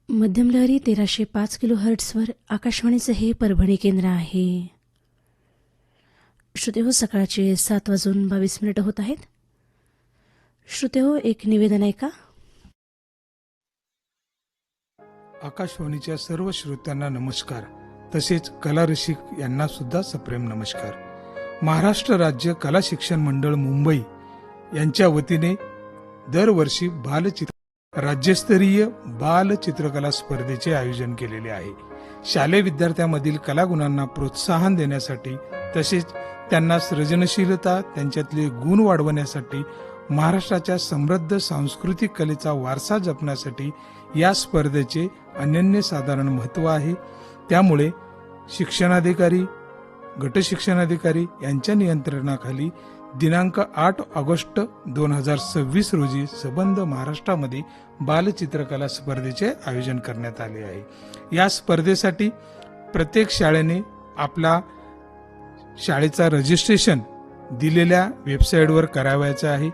मध्यम लहरी 1305 किलो हर्ट्सवर आकाशवाणीचं हे परभणी केंद्र आहे. श्रोतेहो, सकाळचे 7:22 होत आहेत. श्रोतेहो, एक निवेदन ऐका. आकाशवाणीच्या सर्व श्रोत्यांना नमस्कार. तसेच कला रसिक यांना सुद्धा सप्रेम नमस्कार. महाराष्ट्र राज्य कला शिक्षण मंडळ मुंबई यांच्या वतीने दरवर्षी राज्यस्तरीय बाल चित्रकला स्पर्धेचे आयोजन केलेले आहे. शालेय विद्यार्थ्यांमधील कलागुणांना प्रोत्साहन देण्यासाठी तसेच त्यांना सृजनशीलता, त्यांच्यातले गुण वाढवण्यासाठी, महाराष्ट्राच्या समृद्ध सांस्कृतिक कलेचा वारसा जपण्यासाठी या स्पर्धेचे अनन्यसाधारण महत्त्व आहे. त्यामुळे शिक्षणाधिकारी, गट शिक्षणाधिकारी यांच्या नियंत्रणाखाली दिनांक 8 ऑगस्ट 2026 रोजी सबंध महाराष्ट्रामध्ये बालचित्रकला स्पर्धेचे आयोजन करण्यात आले आहे. या स्पर्धेसाठी प्रत्येक शाळेने आपला शाळेचा रजिस्ट्रेशन दिलेल्या वेबसाईटवर करावायचं आहे.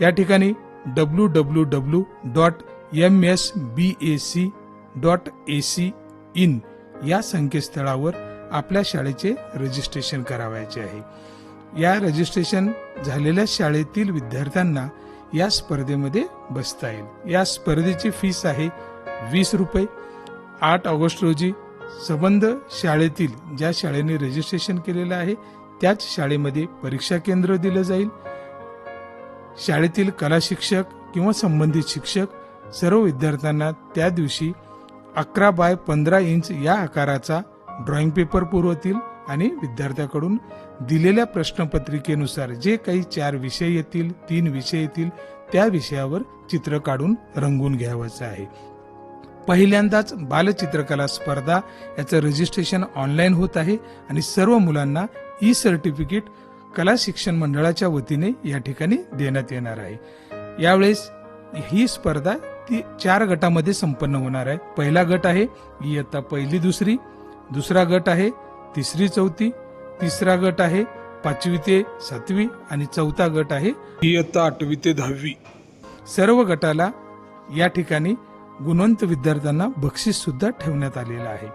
या ठिकाणी www.msbac.ac.in या संकेतस्थळावर आपल्या शाळेचे रजिस्ट्रेशन करावायचे आहे. या रजिस्ट्रेशन झालेल्या शाळेतील विद्यार्थ्यांना या स्पर्धेमध्ये बसता येईल. या स्पर्धेची फीस आहे 20 रुपये. 8 ऑगस्ट रोजी संबंध शाळेतील ज्या शाळेने रजिस्ट्रेशन केलेलं आहे त्याच शाळेमध्ये परीक्षा केंद्र दिलं जाईल. शाळेतील कला शिक्षक किंवा संबंधित शिक्षक सर्व विद्यार्थ्यांना त्या दिवशी 11 बाय 15 इंच या आकाराचा ड्रॉइंग पेपर पुरवतील आणि विद्यार्थ्याकडून दिलेल्या प्रश्नपत्रिकेनुसार जे काही 4 विषय येतील, 3 विषय येतील, त्या विषयावर चित्र काढून रंगवून घ्यावंच आहे. पहिल्यांदाच बालचित्रकला स्पर्धा याचं रजिस्ट्रेशन ऑनलाईन होत आहे आणि सर्व मुलांना ई सर्टिफिकेट कला शिक्षण मंडळाच्या वतीने या ठिकाणी देण्यात येणार आहे. यावेळेस ही स्पर्धा 4 गटामध्ये संपन्न होणार आहे. पहिला गट आहे इयत्ता 1ली 2री, दुसरा गट आहे 3री 4थी, तिसरा गट आहे 5वी ते 7वी आणि चौथा गट आहे इयत्ता 8वी ते 10वी. सर्व गटाला या ठिकाणी गुणवंत विद्यार्थ्यांना बक्षीस सुद्धा ठेवण्यात आलेलं आहे.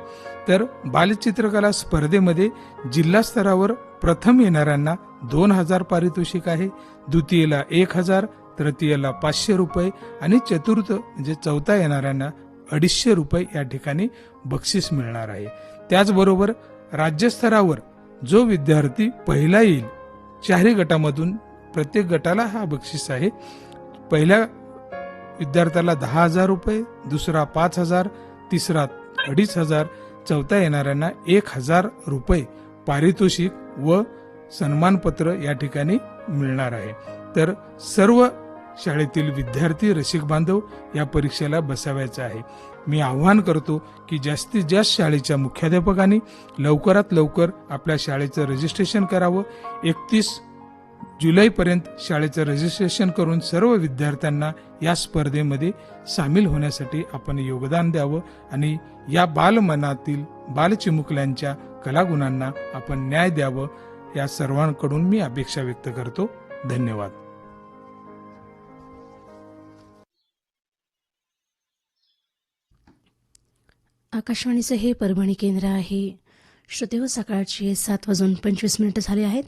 तर बालचित्रकला स्पर्धेमध्ये जिल्हा स्तरावर प्रथम येणाऱ्यांना 2000 पारितोषिक आहे, द्वितीयला 1000, तृतीयला 500 रुपये आणि चतुर्थ म्हणजे चौथा येणाऱ्यांना 250 रुपये या ठिकाणी बक्षीस मिळणार आहे. त्याचबरोबर राज्यस्तरावर जो विद्यार्थी पहिला येईल, 4ही गटामधून प्रत्येक गटाला हा बक्षीस आहे. पहिल्या विद्यार्थ्याला 10,000 रुपये, दुसरा 5,000, तिसरा 2,500, चौथा येणाऱ्यांना 1,000 रुपये पारितोषिक व सन्मानपत्र या ठिकाणी मिळणार आहे. तर सर्व शाळेतील विद्यार्थी रसिक बांधव या परीक्षेला बसावायचं आहे. मी आवाहन करतो की जास्तीत जास्त शाळेच्या मुख्याध्यापकांनी लवकरात लवकर आपल्या शाळेचं रजिस्ट्रेशन करावं. 31 जुलैपर्यंत शाळेचं रजिस्ट्रेशन करून सर्व विद्यार्थ्यांना या स्पर्धेमध्ये सामील होण्यासाठी आपण योगदान द्यावं आणि या बालमनातील बालचिमुकल्यांच्या कलागुणांना आपण न्याय द्यावं, या सर्वांकडून मी अपेक्षा व्यक्त करतो. धन्यवाद. आकाशवाणीचं हे परभणी केंद्र आहे. श्रोतेहो, सकाळचे 7:25 झाले आहेत.